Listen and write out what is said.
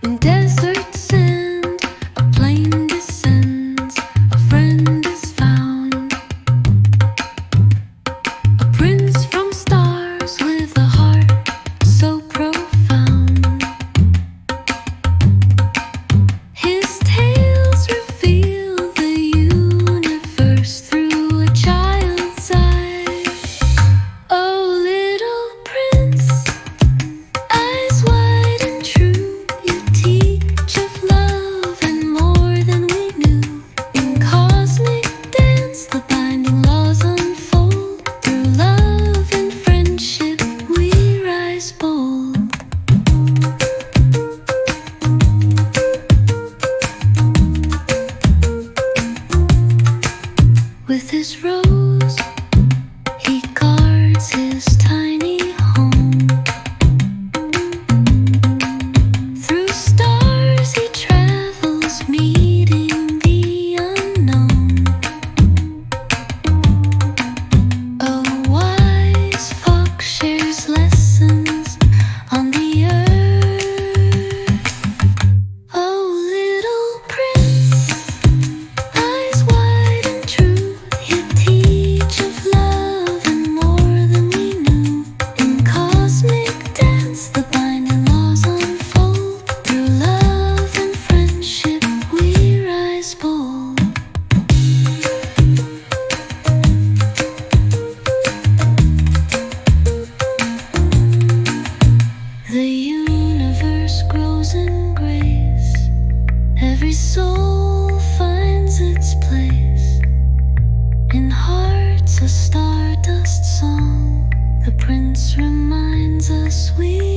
Desert sand, a plane descends, a friend is found. A prince from stars with a heart so profound. His tales reveal the universe through a child's eyes. Oh, little prince, eyes wide and true, you teach of love and more than we knew. In cosmic dance, the binding laws unfold. Through love and friendship, we rise bold. With his rose, he guards his tiny home. Through stars he travels, meeting the unknown. A wise fox shares lessons on the earth. Oh, little prince, eyes wide and true, you teach of love and more than we knew. In cosmic dance, the binding laws unfold. Through love and friendship, we rise bold. The universe grows in grace. Every soul finds its place. In hearts, a stardust song. The prince reminds us we